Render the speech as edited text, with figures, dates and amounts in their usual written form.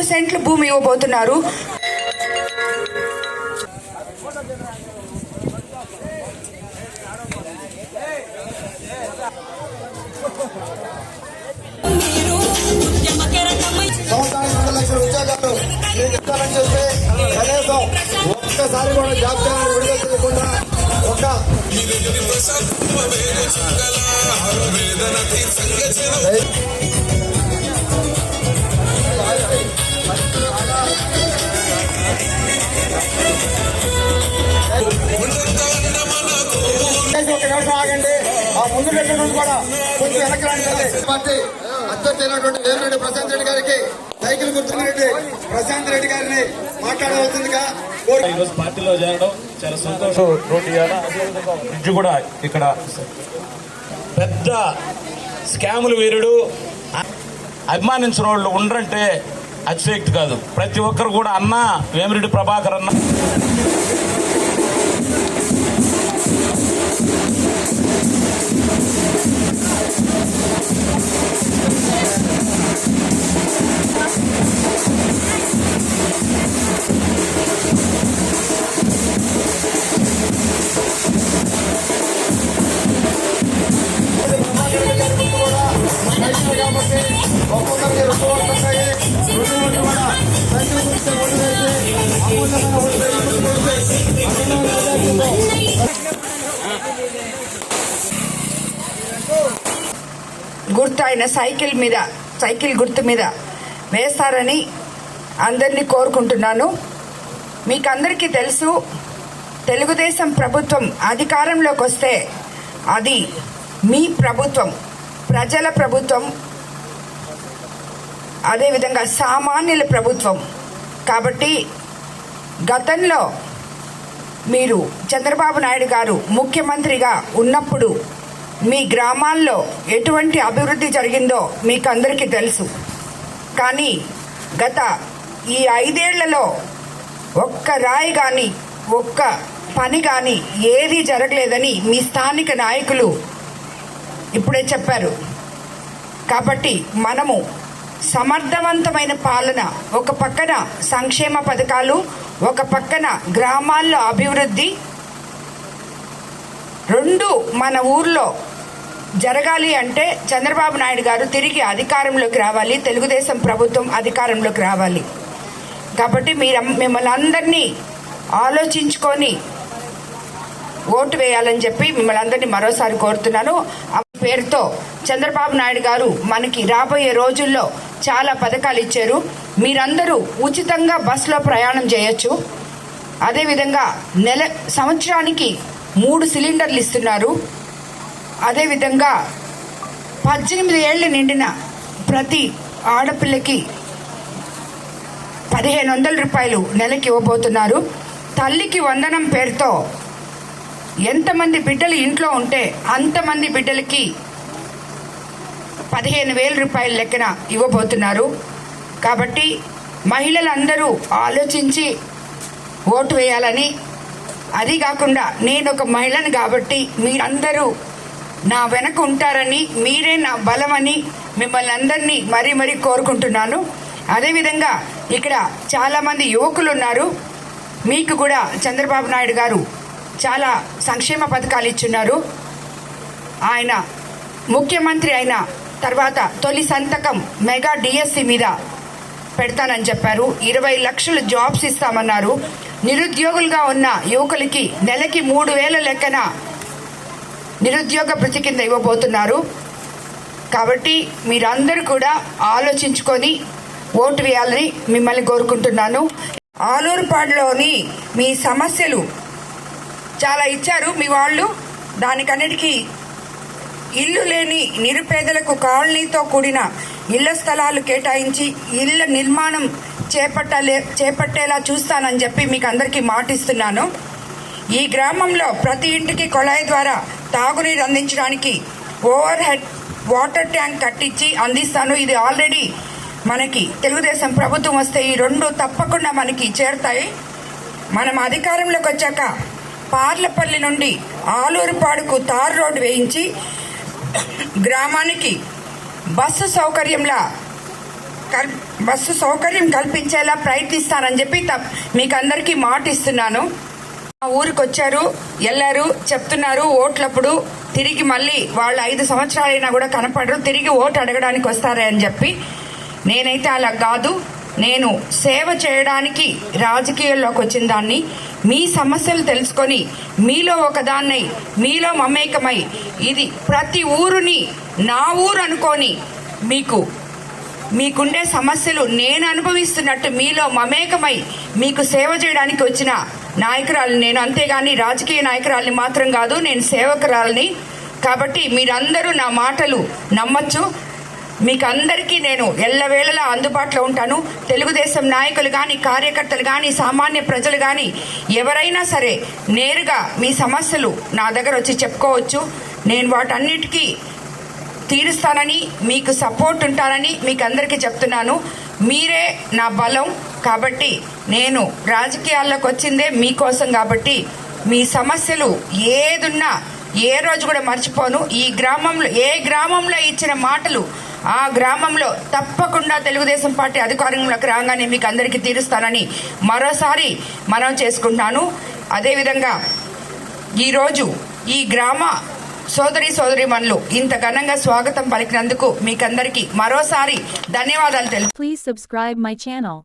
సెంట్లు భూమి ఇవ్వబోతున్నారు. సంవత్సరానికి 2 లక్షల ఉద్యోగాలు నేను ఇస్తానని చెప్పి కనీసం ఒక్కసారి కూడా జాబ్ క్యాలెండర్ విడుదల చేయకుండా ఒక ఆగండి. ఆ ముందు దగ్గర నుండి కూడా కొంచెం వెనక్కి రండి. పార్టీ అధ్యక్షుడైనటువంటి వేమిరెడ్డి ప్రశాంత్ రెడ్డి గారికి సైకిల్ గుర్తున్నటువంటి ప్రశాంత్ రెడ్డి గారిని మాట్లాడవలసిందిగా ఈరోజు పార్టీలో చేరడం చాలా సంతోషం. బ్రిడ్జ్ కూడా ఇక్కడ పెద్ద స్కాములు వీరుడు అభిమానించిన వాళ్ళు ఉండరంటే అతిశయక్తి కాదు. ప్రతి ఒక్కరు కూడా అన్న వేమిరెడ్డి ప్రభాకర్ అన్న గుర్తు అయిన సైకిల్ గుర్తు మీద వేస్తారని అందరినీ కోరుకుంటున్నాను. మీకు అందరికీ తెలుసు, తెలుగుదేశం ప్రభుత్వం అధికారంలోకి వస్తే అది మీ ప్రభుత్వం, ప్రజల ప్రభుత్వం, అదేవిధంగా సామాన్యుల ప్రభుత్వం. కాబట్టి గతంలో మీరు చంద్రబాబు నాయుడు గారు ముఖ్యమంత్రిగా ఉన్నప్పుడు మీ గ్రామాల్లో ఎటువంటి అభివృద్ధి జరిగిందో మీకు అందరికీ తెలుసు. కానీ గత ఈ 5 ఏళ్లలో ఒక్క రాయి కానీ ఒక్క పని కానీ ఏదీ జరగలేదని మీ స్థానిక నాయకులు ఇప్పుడే చెప్పారు. కాబట్టి మనము సమర్థవంతమైన పాలన, ఒక పక్కన సంక్షేమ పథకాలు, ఒక పక్కన గ్రామాల్లో అభివృద్ధి, రెండు మన ఊర్లో జరగాలి అంటే చంద్రబాబు నాయుడు గారు తిరిగి అధికారంలోకి రావాలి, తెలుగుదేశం ప్రభుత్వం అధికారంలోకి రావాలి. కాబట్టి మిమ్మల్ని అందరినీ ఆలోచించుకొని ఓటు వేయాలని చెప్పి మిమ్మల్ని అందరినీ మరోసారి కోరుతున్నాను. ఆ పేరుతో చంద్రబాబు నాయుడు గారు మనకి రాబోయే రోజుల్లో చాలా పథకాలు ఇచ్చారు. మీరందరూ ఉచితంగా బస్సులో ప్రయాణం చేయొచ్చు. అదేవిధంగా సంవత్సరానికి 3 సిలిండర్లు ఇస్తున్నారు. అదేవిధంగా 18 ఏళ్ళు నిండిన ప్రతి ఆడపిల్లకి 1500 రూపాయలు నెలకి ఇవ్వబోతున్నారు. తల్లికి వందనం పేరుతో ఎంతమంది బిడ్డలు ఇంట్లో ఉంటే అంతమంది బిడ్డలకి 15,000 రూపాయల లెక్కన ఇవ్వబోతున్నారు. కాబట్టి మహిళలందరూ ఆలోచించి ఓటు వేయాలని, అది కాకుండా నేను ఒక మహిళను కాబట్టి మీరందరూ నా వెనక ఉంటారని, మీరే నా బలమని మిమ్మల్ని అందరినీ మరీ కోరుకుంటున్నాను. అదేవిధంగా ఇక్కడ చాలామంది యువకులు ఉన్నారు. మీకు కూడా చంద్రబాబు నాయుడు గారు చాలా సంక్షేమ పథకాలు ఇచ్చున్నారు. ఆయన ముఖ్యమంత్రి అయిన తర్వాత తొలి సంతకం మెగా డిఎస్సి మీద పెడతానని చెప్పారు. 20 లక్షల జాబ్స్ ఇస్తామన్నారు. నిరుద్యోగులుగా ఉన్న యువకులకి నెలకి 3,000 లెక్కన నిరుద్యోగ భృతి కింద ఇవ్వబోతున్నారు. కాబట్టి మీరందరూ కూడా ఆలోచించుకొని ఓటు వేయాలని మిమ్మల్ని కోరుకుంటున్నాను. ఆలూరుపాడులోని మీ సమస్యలు చాలా ఇచ్చారు మీ వాళ్ళు. దానికన్నిటికీ ఇల్లు లేని నిరుపేదలకు కాలనీతో కూడిన ఇళ్ల స్థలాలు కేటాయించి ఇళ్ల నిర్మాణం చేపట్టేలా చూస్తానని చెప్పి మీకు అందరికీ మాటిస్తున్నాను. ఈ గ్రామంలో ప్రతి ఇంటికి కొళాయి ద్వారా తాగునీరు అందించడానికి ఓవర్ హెడ్ వాటర్ ట్యాంక్ కట్టించి అందిస్తాను. ఇది ఆల్రెడీ మనకి తెలుగుదేశం ప్రభుత్వం వస్తే ఈ 2 తప్పకుండా మనకి చేరుతాయి. మనం అధికారంలోకి వచ్చాక పార్లపల్లి నుండి ఆలూరుపాడుకు తార్ రోడ్డు వేయించి గ్రామానికి బస్సు సౌకర్యంలా బస్సు సౌకర్యం కల్పించేలా ప్రయత్నిస్తానని చెప్పి మీకు అందరికీ మాట ఇస్తున్నాను. మా ఊరికి వచ్చారు, వెళ్ళారు, చెప్తున్నారు ఓట్లప్పుడు తిరిగి మళ్ళీ వాళ్ళు 5 సంవత్సరాలైనా కూడా కనపడరు, తిరిగి ఓటు అడగడానికి వస్తారే అని చెప్పి. నేనైతే అలా కాదు. నేను సేవ చేయడానికి రాజకీయాల్లోకి వచ్చిన దాన్ని. మీ సమస్యలు తెలుసుకొని మీలో ఒకదాన్నై, మీలో మమేకమై, ఇది ప్రతి ఊరుని నా ఊరు అనుకొని మీకుండే సమస్యలు నేను అనుభవిస్తున్నట్టు మీలో మమేకమై మీకు సేవ చేయడానికి వచ్చిన నాయకురాలు నేను. అంతేగాని రాజకీయ నాయకురాలని మాత్రం కాదు, నేను సేవకురాలని. కాబట్టి మీరందరూ నా మాటలు నమ్మచ్చు. మీకు అందరికీ నేను ఎల్లవేళలా అందుబాటులో ఉంటాను. తెలుగుదేశం నాయకులు కానీ, కార్యకర్తలు కానీ, సామాన్య ప్రజలు కానీ ఎవరైనా సరే నేరుగా మీ సమస్యలు నా దగ్గర వచ్చి చెప్పుకోవచ్చు. నేను వాటన్నిటికీ తీరుస్తానని, మీకు సపోర్ట్ ఉంటానని మీకు అందరికీ చెప్తున్నాను. మీరే నా బలం. కాబట్టి నేను రాజకీయాల్లోకి వచ్చిందే మీకోసం. కాబట్టి మీ సమస్యలు ఏదున్నా ఏ రోజు కూడా మర్చిపోను. ఈ గ్రామంలో ఏ గ్రామంలో ఇచ్చిన మాటలు ఆ గ్రామంలో తప్పకుండా తెలుగుదేశం పార్టీ అధికారంలోకి రాగానే మీకు అందరికీ తీరుస్తానని మరోసారి మనం చేసుకుంటున్నాను. అదేవిధంగా ఈరోజు ఈ గ్రామ సోదరీమణులు ఇంత ఘనంగా స్వాగతం పలికినందుకు మీకందరికీ మరోసారి ధన్యవాదాలు తెలుపు. Please subscribe my channel.